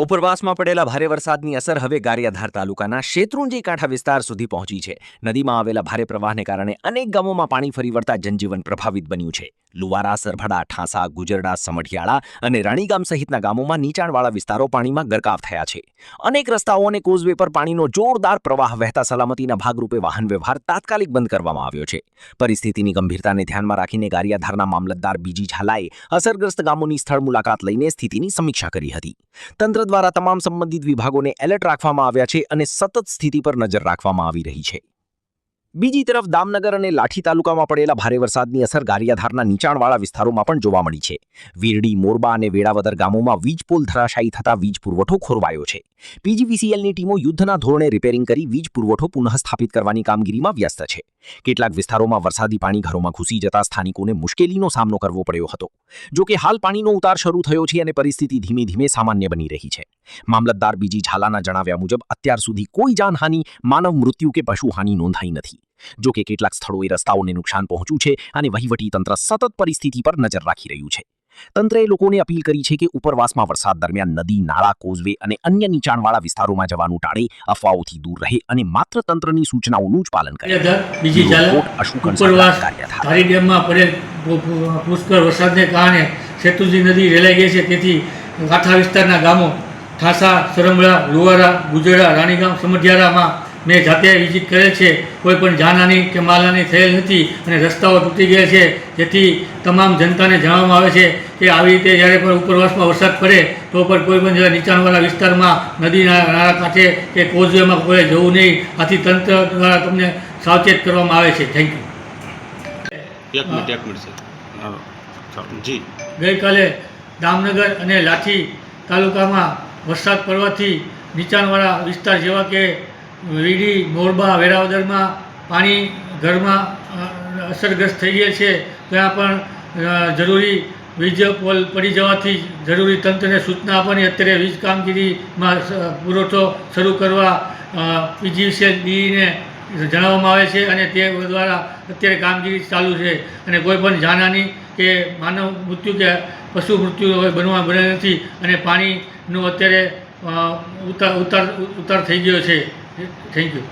ઉપરવાસમાં પડેલા ભારે વરસાદની અસર હવે ગારિયાધાર તાલુકાના શેત્રુંજી કાંઠા વિસ્તાર સુધી પહોંચી છે. નદીમાં આવેલા ભારે પ્રવાહને કારણે અનેક ગામોમાં પાણી ફરી વળતા જનજીવન પ્રભાવિત બન્યું છે. લુવારા, સરભડા, ઠાંસા, ગુજરડા, સમઢિયાળા અને રાણીગામ સહિતના ગામોમાં નીચાણવાળા વિસ્તારો પાણીમાં ગરકાવ થયા છે. અનેક રસ્તાઓ અને કોઝવે પર પાણીનો જોરદાર પ્રવાહ વહેતા સલામતીના ભાગરૂપે વાહન વ્યવહાર તાત્કાલિક બંધ કરવામાં આવ્યો છે. પરિસ્થિતિની ગંભીરતાને ધ્યાનમાં રાખીને ગારિયાધારના મામલતદાર બીજી ઝાલાએ અસરગ્રસ્ત ગામોની સ્થળ મુલાકાત લઈને સ્થિતિની સમીક્ષા કરી હતી. તંત્ર દ્વારા તમામ સંબંધિત વિભાગોને એલર્ટ રાખવામાં આવ્યા છે અને સતત સ્થિતિ પર નજર રાખવામાં આવી રહી છે. બીજી તરફ દામનગર અને લાઠી તાલુકામાં પડેલા ભારે વરસાદની અસર ગારિયાધારના નીચાણવાળા વિસ્તારોમાં પણ જોવા મળી છે. વીરડી, મોરબા અને વેળાવદર ગામોમાં વીજ પોલ ધરાશાયી થતા વીજ પુરવઠો ખોરવાયો છે. પીજીવીસીએલની ટીમો યુદ્ધના ધોરણે રિપેરિંગ કરી વીજ પુરવઠો પુનઃસ્થાપિત કરવાની કામગીરીમાં વ્યસ્ત છે. કેટલાક વિસ્તારોમાં વરસાદી પાણી ઘરોમાં ઘૂસી જતા સ્થાનિકોને મુશ્કેલીનો સામનો કરવો પડ્યો હતો. જોકે હાલ પાણીનો ઉતાર શરૂ થયો છે અને પરિસ્થિતિ ધીમે ધીમે સામાન્ય બની રહી છે. મામલતદાર બીજી ઝાલાના જણાવ્યા મુજબ અત્યાર સુધી કોઈ જાનહાનિ, માનવ મૃત્યુ કે પશુહાનિ નોંધાઈ નથી. જોકે કેટલાક સ્થળોએ રસ્તાઓને નુકસાન પહોંચ્યું છે અને વહીવટીતંત્ર સતત પરિસ્થિતિ પર નજર રાખી રહ્યું છે. તંત્રએ લોકોને અપીલ કરી છે કે ઉપરવાસમાં વરસાદ દરમિયાન નદી, નાળા, કોઝવે અને અન્ય નીચાણવાળા વિસ્તારોમાં જવાનું ટાળે, અફવાઓથી દૂર રહે અને માત્ર તંત્રની સૂચનાઓનું જ પાલન કરે. બીજી ધારી ડેમમાં પડેલ પુષ્કળ વરસાદને કારણે શેત્રુંજી નદી રેલાઈ ગઈ છે. તેથી કાંઠા વિસ્તારના ગામો ઠાંસા, સરમડા, લુવારા, ગુજરડા, રાણીગામ, સમઢિયાળામાં મેં જાતે વિઝિટ કરેલ છે. કોઈ પણ જાનહાનિ કે માલહાનિ થયેલ નથી અને રસ્તાઓ તૂટી ગયા છે. જેથી તમામ જનતાને જણાવવામાં આવે છે કે આવી રીતે જ્યારે પણ ઉપરવાસમાં વરસાદ પડે તો પણ કોઈ પણ નીચાણવાળા વિસ્તારમાં નદી નાળા કાંઠે કે કોઝવેમાં કોઈ જવું નહીં. આથી તંત્ર દ્વારા તમને સાવચેત કરવામાં આવે છે. Thank you. એક મિનિટ જી. ગઈકાલે દામનગર અને લાઠી તાલુકામાં વરસાદ પડવાથી નીચાણવાળા વિસ્તાર જેવા કે વીડી, મોરબા, વેરાવદરમાં પાણી ઘરમાં અસરગ્રસ્ત થઈ ગયા છે. ત્યાં પણ જરૂરી વીજ પોલ પડી જવાથી જરૂરી તંત્રને સૂચના આપવાની અત્યારે વીજ કામગીરીમાં પુરવઠો શરૂ કરવા પીજીવીસીએલને જણાવવામાં આવે છે અને તે દ્વારા અત્યારે કામગીરી ચાલુ છે. અને કોઈ પણ જાનહાનિ કે માનવ મૃત્યુ કે પશુ મૃત્યુ બને નથી અને પાણીનો અત્યારે ઉતાર થઈ ગયો છે. Thank you.